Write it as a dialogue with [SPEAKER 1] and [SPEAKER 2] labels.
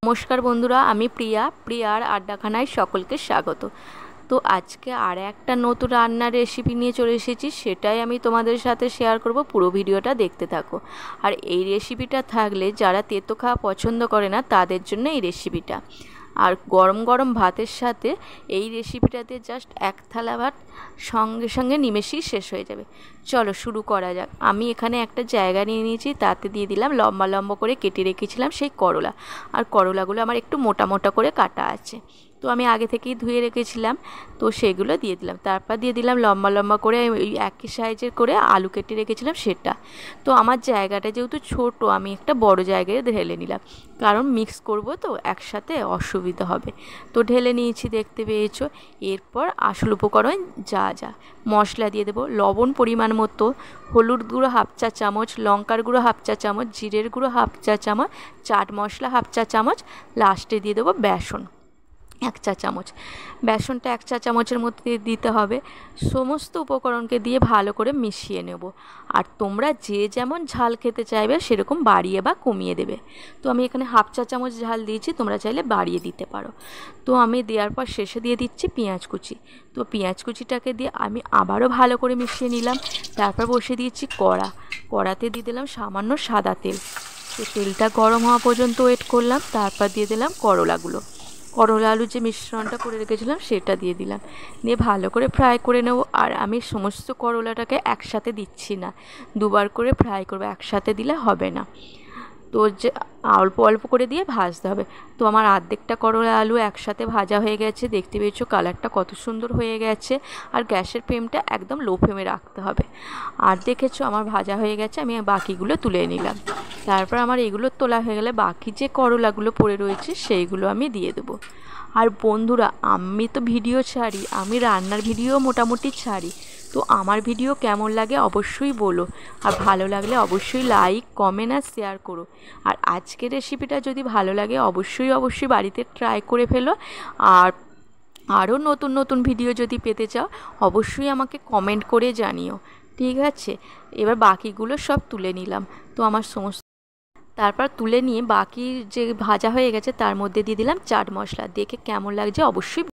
[SPEAKER 1] নমস্কার বন্ধুরা, আমি প্রিয়ার আড্ডাখানায় সকলকে স্বাগত। তো আজকে আর একটা নতুন রান্নার রেসিপি নিয়ে চলে এসেছি, সেটাই আমি তোমাদের সাথে শেয়ার করব। পুরো ভিডিওটা দেখতে থাকো। আর এই রেসিপিটা থাকলে যারা তেতো খাওয়া পছন্দ করে না তাদের জন্য এই রেসিপিটা। আর গরম গরম ভাতের সাথে এই রেসিপিটাতে জাস্ট এক থালা ভাত সঙ্গে সঙ্গে নিমেষেই শেষ হয়ে যাবে। চলো শুরু করা যাক। আমি এখানে একটা জায়গা নিয়ে নিয়েছি, তাতে দিয়ে দিলাম লম্বা লম্বা করে কেটে রেখেছিলাম সেই করলা। আর করলাগুলো আমার একটু মোটা মোটা করে কাটা আছে, তো আমি আগে থেকেই ধুয়ে রেখেছিলাম, তো সেগুলো দিয়ে দিলাম। তারপর দিয়ে দিলাম লম্বা লম্বা করে ওই একই সাইজের করে আলু কেটে রেখেছিলাম সেটা। তো আমার জায়গাটা যেহেতু ছোট, আমি একটা বড় জায়গায় ঢেলে নিলাম, কারণ মিক্স করব তো একসাথে অসুবিধা হবে। তো ঢেলে নিয়েছি, দেখতে পেয়েছো। এরপর আসল উপকরণ যা যা মশলা দিয়ে দেবো। লবণ পরিমাণ মতো, হলুদ গুঁড়ো হাফ চা চামচ, লঙ্কার গুঁড়ো হাফ চা চামচ, জিরের গুঁড়ো হাফ চা চামচ, চাট মশলা হাফ চা চামচ, লাস্টে দিয়ে দেবো বেসন 1 চা চামচ। বেসনটা 1 চা চামচের মধ্যে দিতে হবে। সমস্ত উপকরণকে দিয়ে ভালো করে মিশিয়ে নেব। আর তোমরা যে যেমন ঝাল খেতে চাইবে সেরকম বাড়িয়ে বা কমিয়ে দেবে। তো আমি এখানে হাফ চা চামচ ঝাল দিয়েছি, তোমরা চাইলে বাড়িয়ে দিতে পারো। তো আমি দেওয়ার পর শেষে দিয়ে দিচ্ছি পেঁয়াজ কুচি। তো পেঁয়াজ কুচিটাকে দিয়ে আমি আবারও ভালো করে মিশিয়ে নিলাম। তারপর বসিয়ে দিয়েছি কড়াতে দিয়ে দিলাম সামান্য সাদা তেল। তো তেলটা গরম হওয়া পর্যন্ত ওয়েট করলাম। তারপর দিয়ে দিলাম করলা আলু যে মিশ্রণটা করে রেখেছিলাম সেটা দিয়ে দিলাম, দিয়ে ভালো করে ফ্রাই করে নেব। আর আমি সমস্ত করলাটাকে একসাথে দিচ্ছি না, দুবার করে ফ্রাই করবো, একসাথে দিলে হবে না। তো যে অল্প অল্প করে দিয়ে ভাজতে হবে। তো আমার অর্ধেকটা করলা আলু একসাথে ভাজা হয়ে গেছে, দেখতে পেয়েছো কালারটা কত সুন্দর হয়ে গেছে। আর গ্যাসের ফ্লেমটা একদম লো ফ্লেমে রাখতে হবে। আর দেখেছো আমার ভাজা হয়ে গেছে, আমি বাকিগুলো তুলে নিলাম। তারপর আমার এগুলো তোলা হয়ে গেলে বাকি যে করলাগুলো পড়ে রয়েছে সেইগুলো আমি দিয়ে দেবো। আর বন্ধুরা, আমি তো ভিডিও ছাড়ি, আমি রান্নার ভিডিও মোটামুটি ছাড়ি। তো আমার ভিডিও কেমন লাগে অবশ্যই বলো। আর ভালো লাগলে অবশ্যই লাইক কমেন্ট আর শেয়ার করো। আর আজকের রেসিপিটা যদি ভালো লাগে অবশ্যই বাড়িতে ট্রাই করে ফেলো। আর আরও নতুন নতুন ভিডিও যদি পেতে চাও অবশ্যই আমাকে কমেন্ট করে জানিও, ঠিক আছে। এবার বাকিগুলো সব তুলে নিলাম। তো আমার সমস্ত তারপর তুলে নিয়ে বাকি যে ভাজা হয়ে গেছে তার মধ্যে দিয়ে দিলাম চাট মশলা। দেখে কেমন লাগছে অবশ্যই